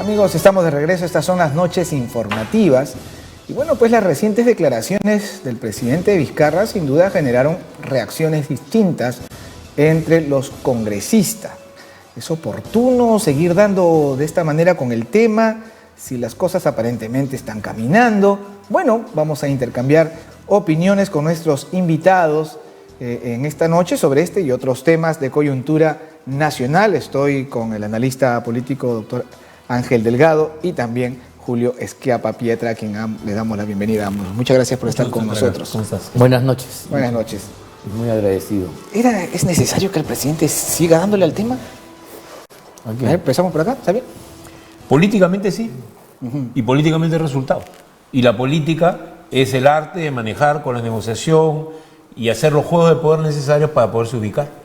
Amigos, estamos de regreso. Estas son las noches informativas. Y bueno, pues las recientes declaraciones del presidente Vizcarra sin duda generaron reacciones distintas entre los congresistas. ¿Es oportuno seguir dando de esta manera con el tema? Si las cosas aparentemente están caminando. Bueno, vamos a intercambiar opiniones con nuestros invitados en esta noche sobre este y otros temas de coyuntura nacional. Estoy con el analista político doctor Ángel Delgado y también Julio Schiappa Pietra, a quien le damos la bienvenida a ambos. Muchas gracias por estar con nosotros. ¿Cómo estás? Buenas noches. Buenas noches. Muy agradecido. ¿Es necesario que el presidente siga dándole al tema? Okay. A ver, empezamos por acá, ¿está bien? Políticamente sí, y políticamente es resultado. Y la política es el arte de manejar con la negociación y hacer los juegos de poder necesarios para poderse ubicar.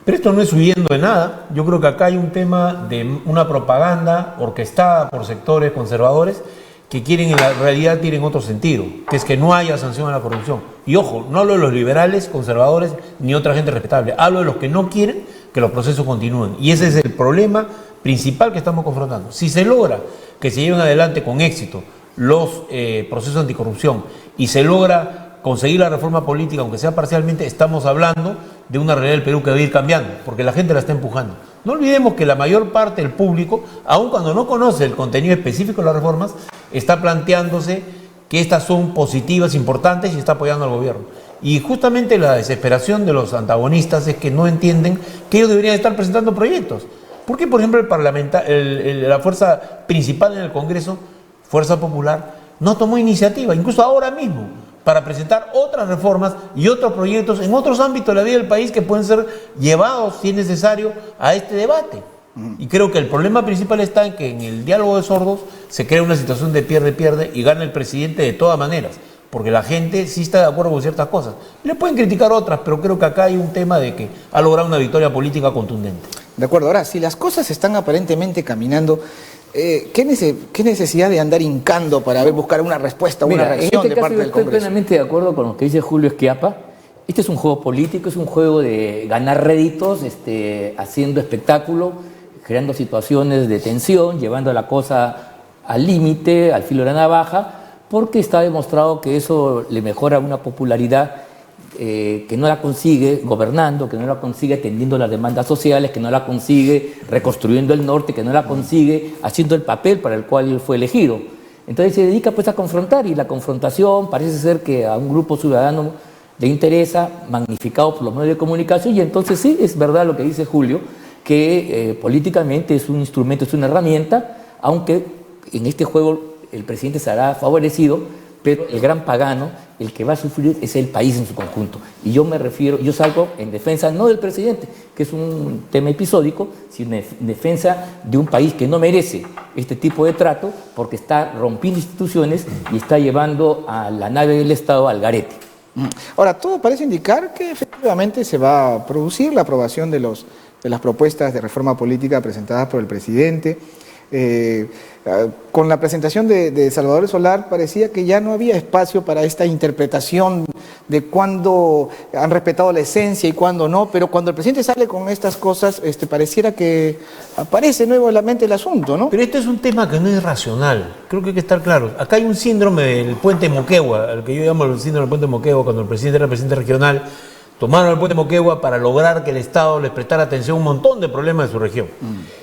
Pero esto no es huyendo de nada. Yo creo que acá hay un tema de una propaganda orquestada por sectores conservadores que quieren, en la realidad, tienen otro sentido, que es que no haya sanción a la corrupción. Y ojo, no hablo de los liberales, conservadores, ni otra gente respetable. Hablo de los que no quieren que los procesos continúen. Y ese es el problema principal que estamos confrontando. Si se logra que se lleven adelante con éxito los procesos anticorrupción y se logra conseguir la reforma política, aunque sea parcialmente, estamos hablando de una realidad del Perú que debe ir cambiando, porque la gente la está empujando. No olvidemos que la mayor parte del público, aun cuando no conoce el contenido específico de las reformas, está planteándose que estas son positivas, importantes y está apoyando al gobierno. Y justamente la desesperación de los antagonistas es que no entienden que ellos deberían estar presentando proyectos. ¿Por qué, por ejemplo, la fuerza principal en el Congreso, Fuerza Popular, no tomó iniciativa, incluso ahora mismo, para presentar otras reformas y otros proyectos en otros ámbitos de la vida del país que pueden ser llevados, si es necesario, a este debate? Y creo que el problema principal está en que en el diálogo de sordos se crea una situación de pierde-pierde y gana el presidente de todas maneras, porque la gente sí está de acuerdo con ciertas cosas. Le pueden criticar otras, pero creo que acá hay un tema de que ha logrado una victoria política contundente. De acuerdo. Ahora, si las cosas están aparentemente caminando, ¿qué necesidad de andar hincando para buscar una respuesta, una reacción de parte del Congreso? Estoy plenamente de acuerdo con lo que dice Julio Schiappa. Este es un juego político, es un juego de ganar réditos, haciendo espectáculo, creando situaciones de tensión, llevando la cosa al límite, al filo de la navaja, porque está demostrado que eso le mejora una popularidad que no la consigue gobernando, que no la consigue atendiendo las demandas sociales, que no la consigue reconstruyendo el norte, que no la consigue haciendo el papel para el cual él fue elegido. Entonces se dedica pues a confrontar, y la confrontación parece ser que a un grupo ciudadano le interesa, magnificado por los medios de comunicación, y entonces sí, es verdad lo que dice Julio, que políticamente es un instrumento, es una herramienta, aunque en este juego el presidente será favorecido, pero el gran pagano, el que va a sufrir, es el país en su conjunto. Y yo salgo en defensa no del presidente, que es un tema episódico, sino en defensa de un país que no merece este tipo de trato, porque está rompiendo instituciones y está llevando a la nave del Estado al garete. Ahora, todo parece indicar que efectivamente se va a producir la aprobación de las propuestas de reforma política presentadas por el presidente. Con la presentación de Salvador Solar parecía que ya no había espacio para esta interpretación de cuándo han respetado la esencia y cuándo no, pero cuando el presidente sale con estas cosas, pareciera que aparece nuevamente el asunto, ¿no? Pero este es un tema que no es racional, creo que hay que estar claros. Acá hay un síndrome del puente Moquegua, al que yo llamo el síndrome del puente Moquegua, cuando el presidente era presidente regional. Tomaron el puente Moquegua para lograr que el Estado les prestara atención a un montón de problemas de su región.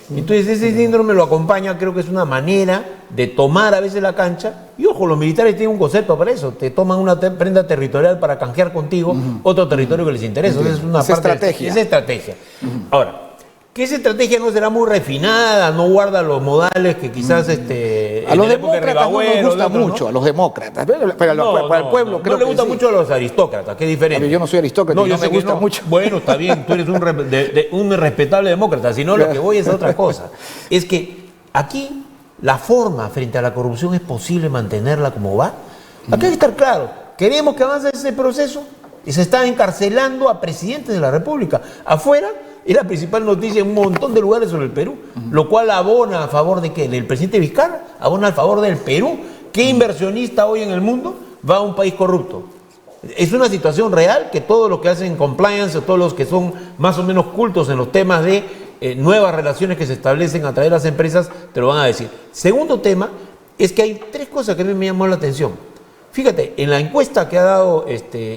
Entonces ese síndrome lo acompaña, creo que es una manera de tomar a veces la cancha. Y ojo, los militares tienen un concepto para eso. Te toman una prenda territorial para canjear contigo otro territorio que les interesa. Entonces es una estrategia. Es estrategia. Ahora, que esa estrategia no será muy refinada, no guarda los modales que quizás a los demócratas no nos gusta mucho, ¿no? A los demócratas, pero para el pueblo creo que no le gusta mucho a los aristócratas, que es diferente. Pero yo no soy aristócrata, no me gusta mucho. Bueno, está bien, tú eres un respetable demócrata, sino lo que voy es a otra cosa. Es que aquí la forma frente a la corrupción es posible mantenerla como va. Aquí hay que estar claro, queremos que avance ese proceso y se está encarcelando a presidentes de la República. Afuera es la principal noticia en un montón de lugares sobre el Perú, lo cual abona a favor de ¿qué? ¿Del presidente Vizcarra? ¿Abona a favor del Perú? ¿Qué inversionista hoy en el mundo va a un país corrupto? Es una situación real que todos los que hacen compliance, o todos los que son más o menos cultos en los temas de nuevas relaciones que se establecen a través de las empresas, te lo van a decir. Segundo tema es que hay tres cosas que a mí me llamó la atención. Fíjate, en la encuesta que ha dado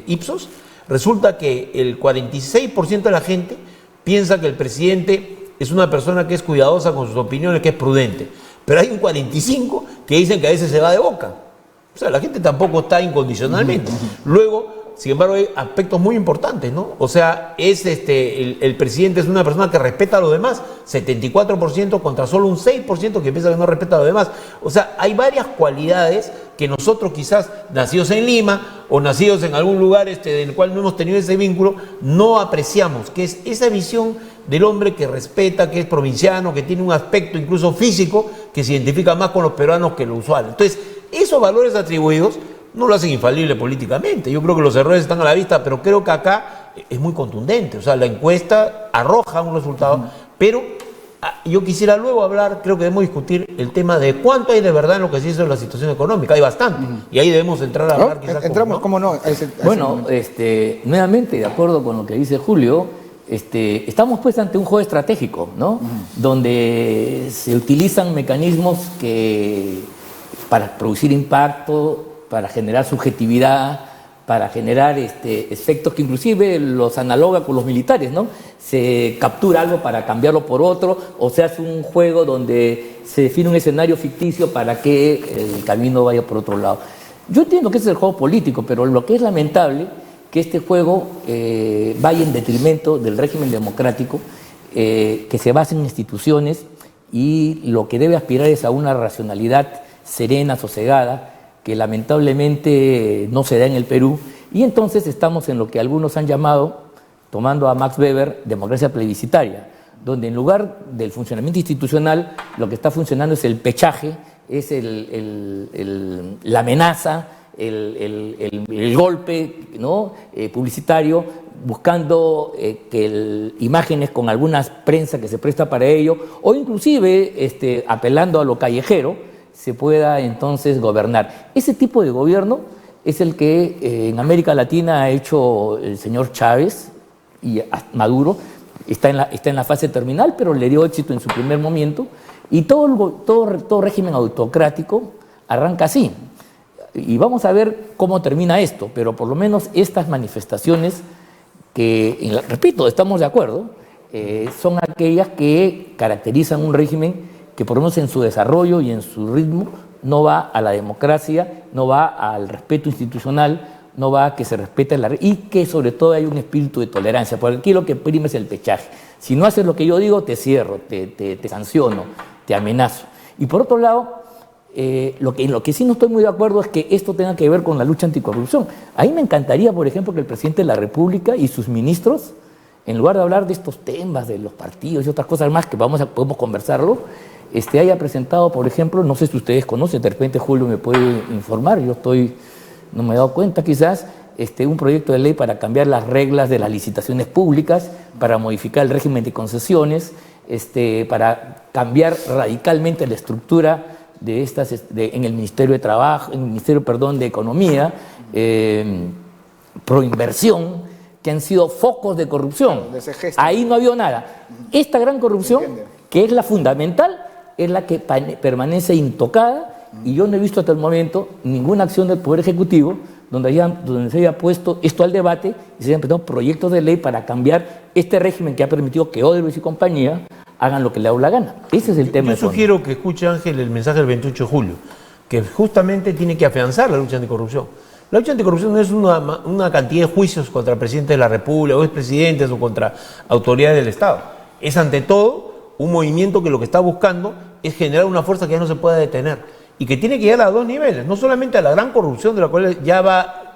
Ipsos, resulta que el 46% de la gente piensa que el presidente es una persona que es cuidadosa con sus opiniones, que es prudente. Pero hay un 45% que dicen que a veces se va de boca. O sea, la gente tampoco está incondicionalmente. Luego, sin embargo, hay aspectos muy importantes, ¿no? O sea, el presidente es una persona que respeta a los demás, 74% contra solo un 6% que piensa que no respeta a los demás. O sea, hay varias cualidades que nosotros quizás, nacidos en Lima o nacidos en algún lugar del cual no hemos tenido ese vínculo, no apreciamos, que es esa visión del hombre que respeta, que es provinciano, que tiene un aspecto incluso físico, que se identifica más con los peruanos que lo usual. Entonces, esos valores atribuidos no lo hacen infalible políticamente. Yo creo que los errores están a la vista, pero creo que acá es muy contundente. O sea, la encuesta arroja un resultado, pero yo quisiera luego hablar, creo que debemos discutir el tema de cuánto hay de verdad en lo que se hizo en la situación económica. Hay bastante, y ahí debemos entrar a hablar. ¿No? Entramos, ¿cómo no? Bueno, nuevamente, de acuerdo con lo que dice Julio, estamos pues ante un juego estratégico, ¿no? Donde se utilizan mecanismos para producir impacto, para generar subjetividad, para generar efectos que inclusive los analoga con los militares, ¿no? Se captura algo para cambiarlo por otro, o se hace un juego donde se define un escenario ficticio para que el camino vaya por otro lado. Yo entiendo que ese es el juego político, pero lo que es lamentable que este juego vaya en detrimento del régimen democrático, que se basa en instituciones, y lo que debe aspirar es a una racionalidad serena, sosegada, que lamentablemente no se da en el Perú, y entonces estamos en lo que algunos han llamado, tomando a Max Weber, democracia plebiscitaria, donde en lugar del funcionamiento institucional, lo que está funcionando es el pechaje, es la amenaza, el golpe, ¿no? Publicitario, buscando imágenes con algunas prensa que se presta para ello, o inclusive apelando a lo callejero, se pueda entonces gobernar. Ese tipo de gobierno es el que en América Latina ha hecho el señor Chávez, y Maduro está en la fase terminal, pero le dio éxito en su primer momento, y todo régimen autocrático arranca así. Y vamos a ver cómo termina esto, pero por lo menos estas manifestaciones que, repito, estamos de acuerdo, son aquellas que caracterizan un régimen que por lo menos en su desarrollo y en su ritmo no va a la democracia, no va al respeto institucional, no va a que se respete y que sobre todo hay un espíritu de tolerancia, porque aquí lo que prima es el pechaje. Si no haces lo que yo digo, te cierro, te sanciono, te amenazo. Y por otro lado, en lo que sí no estoy muy de acuerdo es que esto tenga que ver con la lucha anticorrupción. A mí me encantaría, por ejemplo, que el presidente de la República y sus ministros, en lugar de hablar de estos temas, de los partidos y otras cosas más que podemos conversarlo, haya presentado, por ejemplo, no sé si ustedes conocen, de repente Julio me puede informar, no me he dado cuenta quizás, un proyecto de ley para cambiar las reglas de las licitaciones públicas, para modificar el régimen de concesiones, para cambiar radicalmente la estructura de estas en el Ministerio de Trabajo, en el Ministerio, de Economía, proinversión, que han sido focos de corrupción. Ahí no ha habido nada. Esta gran corrupción, que es la fundamental, es la que permanece intocada, y yo no he visto hasta el momento ninguna acción del Poder Ejecutivo donde se haya puesto esto al debate y se hayan presentado proyectos de ley para cambiar este régimen que ha permitido que Odebrecht y compañía hagan lo que le da la gana. Ese es el tema. Yo sugiero que escuche, Ángel, el mensaje del 28 de julio, que justamente tiene que afianzar la lucha anticorrupción. La lucha anticorrupción no es una cantidad de juicios contra el presidente de la República o expresidentes o contra autoridades del Estado. Es ante todo un movimiento que lo que está buscando es generar una fuerza que ya no se pueda detener y que tiene que llegar a dos niveles, no solamente a la gran corrupción, de la cual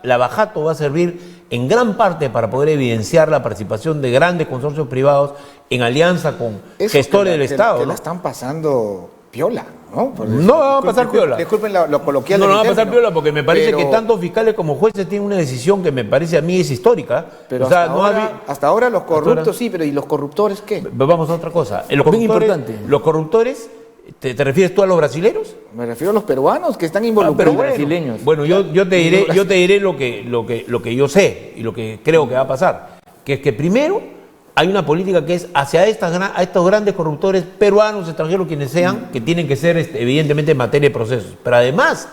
la Bajato va a servir en gran parte para poder evidenciar la participación de grandes consorcios privados en alianza con gestores del Estado. Que la están pasando piola, ¿no? No va a pasar piola. Disculpen lo coloquial. No va a pasar piola porque me parece que tanto fiscales como jueces tienen una decisión que me parece a mí es histórica. Pero hasta ahora los corruptos sí, pero ¿y los corruptores qué? Vamos a otra cosa. Los corruptores, ¿te refieres tú a los brasileños? Me refiero a los peruanos que están involucrados. Brasileños. Bueno, yo te diré lo que yo sé y lo que creo que va a pasar. Que es que primero hay una política que es hacia a estos grandes corruptores peruanos, extranjeros, quienes sean, que tienen que ser evidentemente en materia de procesos. Pero además,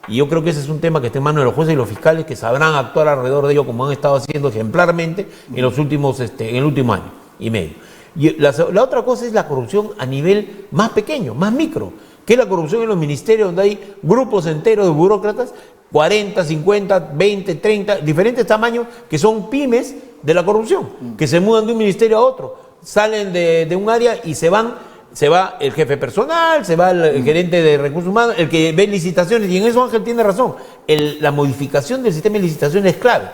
y yo creo que ese es un tema que está en manos de los jueces y los fiscales, que sabrán actuar alrededor de ello como han estado haciendo ejemplarmente en los últimos, en el último año y medio. Y la otra cosa es la corrupción a nivel más pequeño, más micro, que es la corrupción en los ministerios, donde hay grupos enteros de burócratas, 40, 50, 20, 30, diferentes tamaños, que son pymes de la corrupción, que se mudan de un ministerio a otro, salen de un área y se va el jefe personal, se va el gerente de recursos humanos, el que ve licitaciones, y en eso Ángel tiene razón, la modificación del sistema de licitaciones es clave,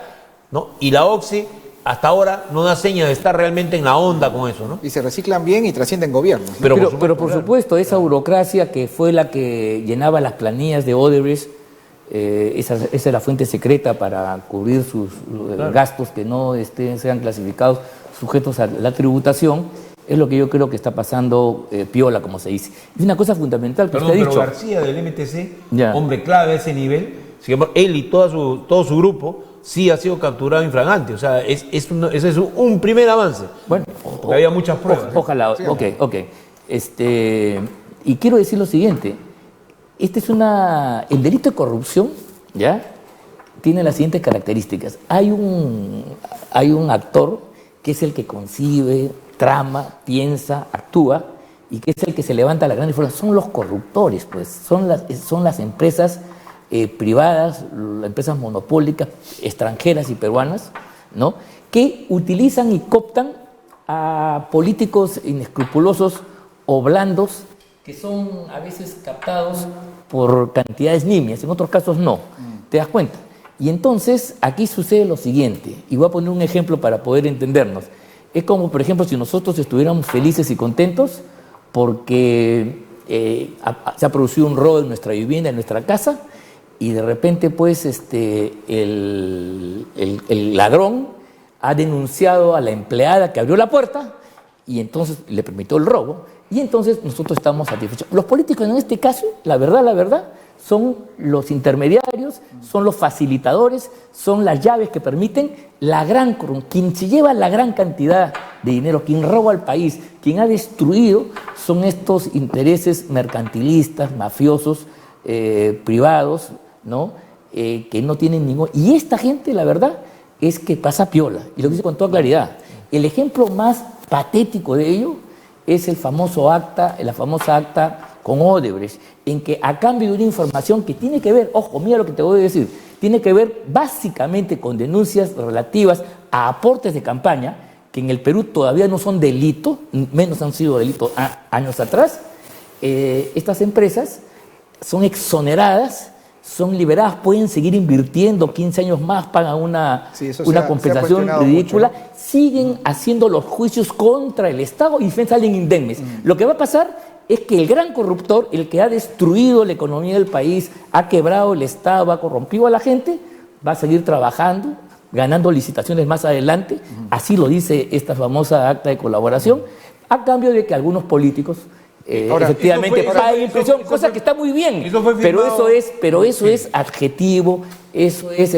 ¿no? Y la OCSE hasta ahora no da señas de estar realmente en la onda con eso, ¿no? Y se reciclan bien y trascienden gobiernos, ¿no? Pero por supuesto, esa burocracia que fue la que llenaba las planillas de Odebrecht, esa es la fuente secreta para cubrir sus gastos que no sean clasificados sujetos a la tributación, es lo que yo creo que está pasando piola, como se dice. Es una cosa fundamental que usted ha dicho. Pero García del MTC, hombre clave a ese nivel, él y todo su grupo, sí ha sido capturado infragante. O sea, ese es un primer avance. Bueno, porque había muchas pruebas. Ojalá, sí, ok. Y quiero decir lo siguiente. El delito de corrupción, ¿ya?, tiene las siguientes características. Hay un actor que es el que concibe, trama, piensa, actúa, y que es el que se levanta la gran información. Son los corruptores, pues. Son las empresas privadas, las empresas monopólicas, extranjeras y peruanas, ¿no?, que utilizan y cooptan a políticos inescrupulosos o blandos, que son a veces captados por cantidades nimias, en otros casos no. ¿Te das cuenta? Y entonces aquí sucede lo siguiente, y voy a poner un ejemplo para poder entendernos. Es como, por ejemplo, si nosotros estuviéramos felices y contentos porque se ha producido un robo en nuestra vivienda, en nuestra casa, y de repente pues el ladrón ha denunciado a la empleada que abrió la puerta y entonces le permitió el robo, y entonces nosotros estamos satisfechos. Los políticos en este caso, la verdad, son los intermediarios, son los facilitadores, son las llaves que permiten quien se lleva la gran cantidad de dinero, quien roba al país, quien ha destruido, son estos intereses mercantilistas, mafiosos, privados, ¿no? Que no tienen ningún... Y esta gente, la verdad, es que pasa piola, y lo dice con toda claridad. El ejemplo más patético de ello es la famosa acta con Odebrecht, en que a cambio de una información que tiene que ver, ojo, mira lo que te voy a decir, tiene que ver básicamente con denuncias relativas a aportes de campaña, que en el Perú todavía no son delito, menos han sido delitos años atrás. Estas empresas son exoneradas, son liberadas, pueden seguir invirtiendo 15 años más, pagan una compensación ridícula, mucho, ¿no? Siguen haciendo los juicios contra el Estado y salen indemnes. Lo que va a pasar es que el gran corruptor, el que ha destruido la economía del país, ha quebrado el Estado, ha corrompido a la gente, va a seguir trabajando, ganando licitaciones más adelante, así lo dice esta famosa acta de colaboración, a cambio de que algunos políticos efectivamente paguen prisión, cosa que está muy bien, pero eso es adjetivo, eso es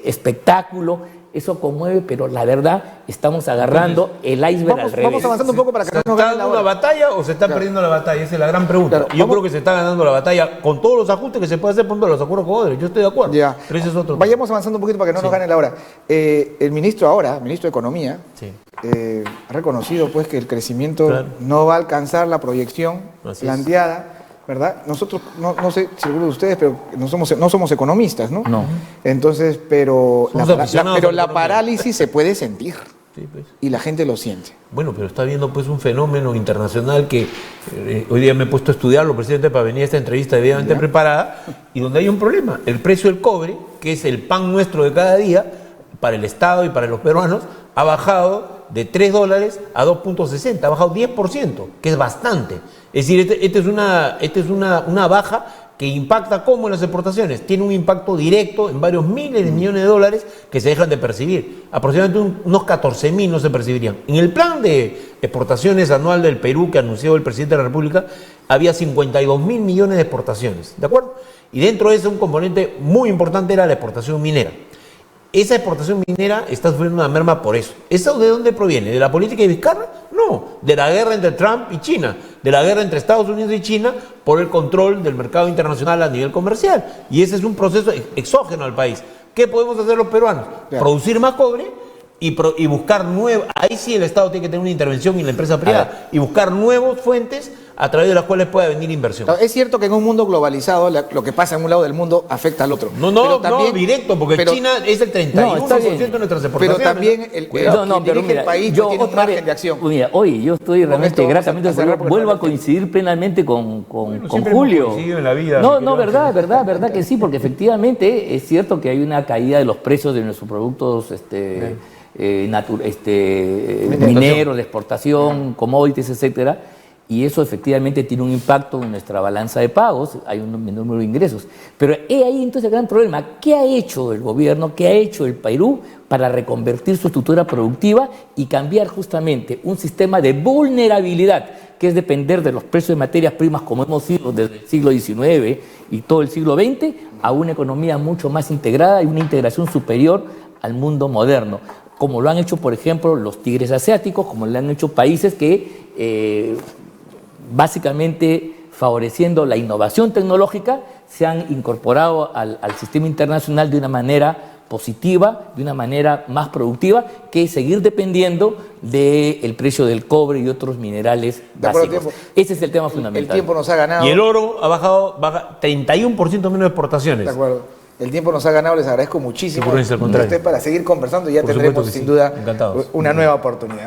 espectáculo, eso conmueve, pero la verdad estamos agarrando el iceberg al revés. Vamos avanzando un poco para que no nos ¿Se está dando una batalla o se está perdiendo la batalla? Esa es la gran pregunta. Yo creo que se está ganando la batalla con todos los ajustes que se puede hacer por los acuerdos con Odebrecht. Yo estoy de acuerdo. Pero ese es otro. Vayamos avanzando un poquito para que no nos gane la hora. El ministro de Economía, ha reconocido pues que el crecimiento no va a alcanzar la proyección planteada. ¿Verdad? Nosotros, no sé si algunos de ustedes, pero no somos economistas, ¿no? No. Entonces, pero la parálisis se puede sentir. Sí, pues. Y la gente lo siente. Bueno, pero está viendo pues un fenómeno internacional que hoy día me he puesto a estudiarlo, presidente, para venir a esta entrevista debidamente preparada, y donde hay un problema. El precio del cobre, que es el pan nuestro de cada día, para el Estado y para los peruanos, ha bajado de $3 a 2.60, ha bajado 10%, que es bastante. Es decir, esta es una baja que impacta como en las exportaciones. Tiene un impacto directo en varios miles de millones de dólares que se dejan de percibir. Aproximadamente unos 14.000 no se percibirían. En el plan de exportaciones anual del Perú que anunció el presidente de la República, había 52.000 millones de exportaciones, ¿de acuerdo? Y dentro de eso un componente muy importante era la exportación minera. esa exportación minera está sufriendo una merma por eso. ¿Eso de dónde proviene? ¿De la política de Vizcarra? No, de la guerra entre Trump y China, de la guerra entre Estados Unidos y China por el control del mercado internacional a nivel comercial. Y ese es un proceso exógeno al país. ¿Qué podemos hacer los peruanos? Claro. Producir más cobre y buscar nuevos. Ahí sí el Estado tiene que tener una intervención y la empresa privada. Y buscar nuevas fuentes a través de las cuales pueda venir inversión. Es cierto que en un mundo globalizado lo que pasa en un lado del mundo afecta al otro. No, directo, porque China es el 31% de nuestras exportaciones. Pero también el país no tiene un margen de acción. Mira, hoy yo estoy realmente gratamente vuelvo a coincidir plenamente con Julio. En la vida, verdad que sí, porque efectivamente es cierto que hay una caída de los precios de nuestros productos mineros, de exportación, commodities, etcétera. Y eso efectivamente tiene un impacto en nuestra balanza de pagos, hay un menor número de ingresos. Pero he ahí entonces el gran problema. ¿Qué ha hecho el gobierno, qué ha hecho el Perú para reconvertir su estructura productiva y cambiar justamente un sistema de vulnerabilidad, que es depender de los precios de materias primas como hemos sido desde el siglo XIX y todo el siglo XX, a una economía mucho más integrada y una integración superior al mundo moderno? Como lo han hecho, por ejemplo, los tigres asiáticos, como lo han hecho países que básicamente favoreciendo la innovación tecnológica, se han incorporado al sistema internacional de una manera positiva, de una manera más productiva, que seguir dependiendo del precio del cobre y otros minerales básicos. Ese es el tema fundamental. El tiempo nos ha ganado. Y el oro baja 31% menos de exportaciones. De acuerdo. El tiempo nos ha ganado, les agradezco muchísimo. Por eso, al contrario. Usted para seguir conversando, ya Por tendremos supuesto que sin sí. duda Encantados. una nueva oportunidad.